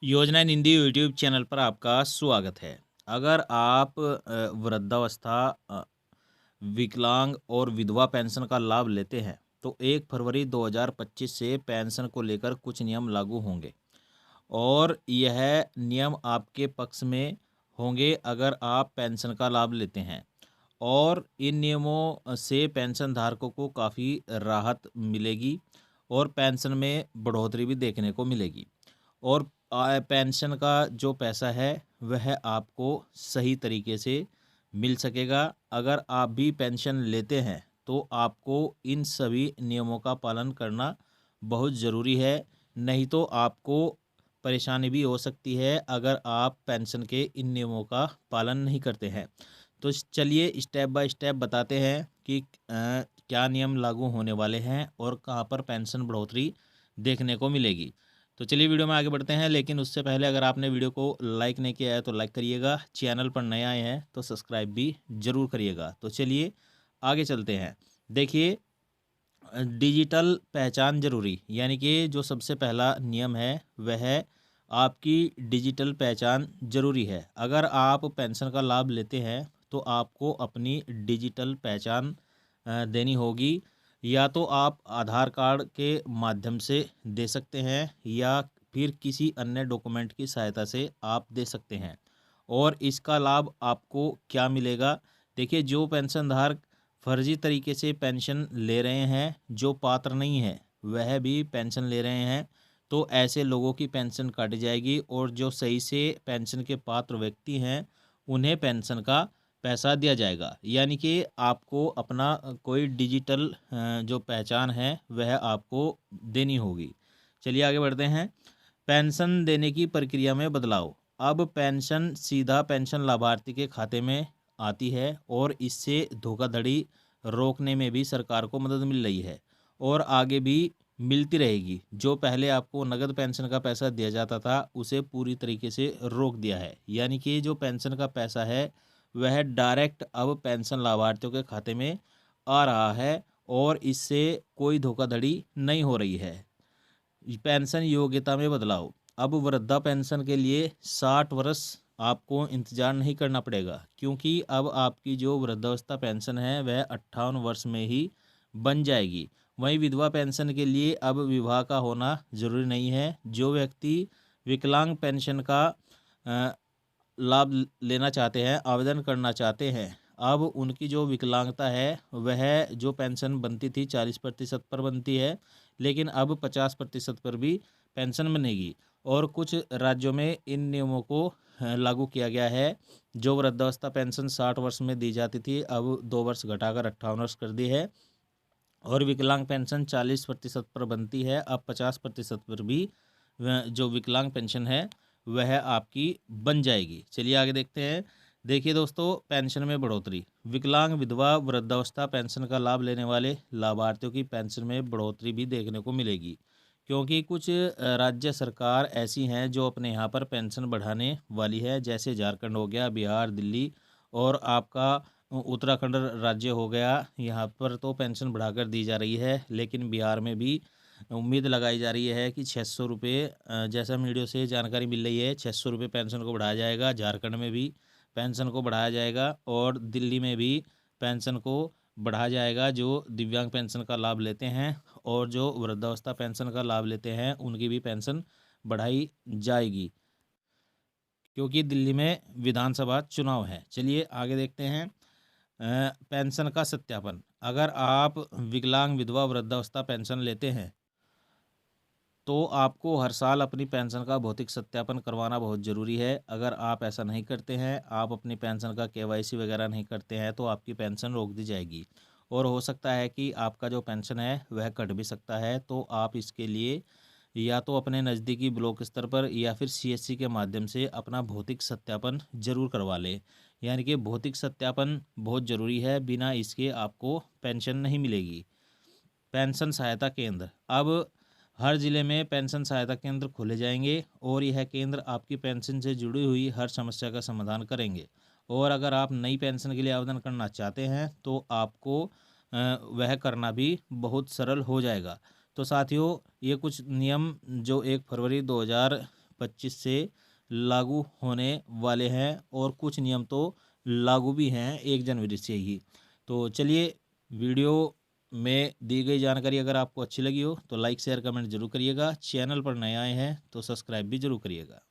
योजना निधि YouTube channel पर आपका स्वागत है। अगर आप वृद्धावस्था, विकलांग और विधवा पेंशन का लाभ लेते हैं तो 1 फरवरी 2025 से पेंशन को लेकर कुछ नियम लागू होंगे और यह नियम आपके पक्ष में होंगे अगर आप पेंशन का लाभ लेते हैं। और इन नियमों से पेंशन धारकों को काफ़ी राहत मिलेगी और पेंशन में बढ़ोतरी भी देखने को मिलेगी। और पेंशन का जो पैसा है वह आपको सही तरीके से मिल सकेगा। अगर आप भी पेंशन लेते हैं तो आपको इन सभी नियमों का पालन करना बहुत ज़रूरी है, नहीं तो आपको परेशानी भी हो सकती है अगर आप पेंशन के इन नियमों का पालन नहीं करते हैं। तो चलिए स्टेप बाय स्टेप बताते हैं कि क्या नियम लागू होने वाले हैं और कहाँ पर पेंशन बढ़ोतरी देखने को मिलेगी। तो चलिए वीडियो में आगे बढ़ते हैं, लेकिन उससे पहले अगर आपने वीडियो को लाइक नहीं किया है तो लाइक करिएगा, चैनल पर नए आए हैं तो सब्सक्राइब भी ज़रूर करिएगा। तो चलिए आगे चलते हैं। देखिए, डिजिटल पहचान ज़रूरी, यानी कि जो सबसे पहला नियम है वह है आपकी डिजिटल पहचान ज़रूरी है। अगर आप पेंशन का लाभ लेते हैं तो आपको अपनी डिजिटल पहचान देनी होगी। या तो आप आधार कार्ड के माध्यम से दे सकते हैं या फिर किसी अन्य डॉक्यूमेंट की सहायता से आप दे सकते हैं। और इसका लाभ आपको क्या मिलेगा? देखिए, जो पेंशनधारक फर्जी तरीके से पेंशन ले रहे हैं, जो पात्र नहीं है वह भी पेंशन ले रहे हैं, तो ऐसे लोगों की पेंशन काटी जाएगी और जो सही से पेंशन के पात्र व्यक्ति हैं उन्हें पेंशन का पैसा दिया जाएगा। यानी कि आपको अपना कोई डिजिटल जो पहचान है वह आपको देनी होगी। चलिए आगे बढ़ते हैं। पेंशन देने की प्रक्रिया में बदलाव। अब पेंशन सीधा पेंशन लाभार्थी के खाते में आती है और इससे धोखाधड़ी रोकने में भी सरकार को मदद मिल रही है और आगे भी मिलती रहेगी। जो पहले आपको नगद पेंशन का पैसा दिया जाता था उसे पूरी तरीके से रोक दिया है। यानी कि जो पेंशन का पैसा है वह डायरेक्ट अब पेंशन लाभार्थियों के खाते में आ रहा है और इससे कोई धोखाधड़ी नहीं हो रही है। पेंशन योग्यता में बदलाव। अब वृद्धा पेंशन के लिए 60 वर्ष आपको इंतजार नहीं करना पड़ेगा, क्योंकि अब आपकी जो वृद्धावस्था पेंशन है वह 58 वर्ष में ही बन जाएगी। वहीं विधवा पेंशन के लिए अब विवाह का होना जरूरी नहीं है। जो व्यक्ति विकलांग पेंशन का अ, लाभ लेना चाहते हैं, आवेदन करना चाहते हैं, अब उनकी जो विकलांगता है वह जो पेंशन बनती थी 40% पर बनती है, लेकिन अब 50% पर भी पेंशन बनेगी। और कुछ राज्यों में इन नियमों को लागू किया गया है। जो वृद्धावस्था पेंशन 60 वर्ष में दी जाती थी अब 2 वर्ष घटाकर 58 वर्ष कर दी है। और विकलांग पेंशन 40% पर बनती है, अब 50% पर भी जो विकलांग पेंशन है वह आपकी बन जाएगी। चलिए आगे देखते हैं। देखिए दोस्तों, पेंशन में बढ़ोतरी। विकलांग, विधवा, वृद्धावस्था पेंशन का लाभ लेने वाले लाभार्थियों की पेंशन में बढ़ोतरी भी देखने को मिलेगी, क्योंकि कुछ राज्य सरकार ऐसी हैं जो अपने यहाँ पर पेंशन बढ़ाने वाली है, जैसे झारखंड हो गया, बिहार, दिल्ली और आपका उत्तराखंड राज्य हो गया। यहाँ पर तो पेंशन बढ़ाकर दी जा रही है, लेकिन बिहार में भी उम्मीद लगाई जा रही है कि 600 रुपये, जैसा मीडिया से जानकारी मिल रही है, 600 रुपये पेंशन को बढ़ाया जाएगा। झारखंड में भी पेंशन को बढ़ाया जाएगा और दिल्ली में भी पेंशन को बढ़ाया जाएगा। जो दिव्यांग पेंशन का लाभ लेते हैं और जो वृद्धावस्था पेंशन का लाभ लेते हैं उनकी भी पेंशन बढ़ाई जाएगी, क्योंकि दिल्ली में विधानसभा चुनाव है। चलिए आगे देखते हैं। पेंशन का सत्यापन। अगर आप विकलांग, विधवा, वृद्धावस्था पेंशन लेते हैं तो आपको हर साल अपनी पेंशन का भौतिक सत्यापन करवाना बहुत ज़रूरी है। अगर आप ऐसा नहीं करते हैं, आप अपनी पेंशन का केवाईसी वगैरह नहीं करते हैं, तो आपकी पेंशन रोक दी जाएगी और हो सकता है कि आपका जो पेंशन है वह कट भी सकता है। तो आप इसके लिए या तो अपने नज़दीकी ब्लॉक स्तर पर या फिर सीएससी के माध्यम से अपना भौतिक सत्यापन जरूर करवा लें। यानी कि भौतिक सत्यापन बहुत ज़रूरी है, बिना इसके आपको पेंशन नहीं मिलेगी। पेंशन सहायता केंद्र। अब हर ज़िले में पेंशन सहायता केंद्र खोले जाएंगे और यह केंद्र आपकी पेंशन से जुड़ी हुई हर समस्या का समाधान करेंगे। और अगर आप नई पेंशन के लिए आवेदन करना चाहते हैं तो आपको वह करना भी बहुत सरल हो जाएगा। तो साथियों, ये कुछ नियम जो 1 फरवरी 2025 से लागू होने वाले हैं और कुछ नियम तो लागू भी हैं 1 जनवरी से ही। तो चलिए, वीडियो में दी गई जानकारी अगर आपको अच्छी लगी हो तो लाइक शेयर कमेंट जरूर करिएगा। चैनल पर नए आए हैं तो सब्सक्राइब भी जरूर करिएगा।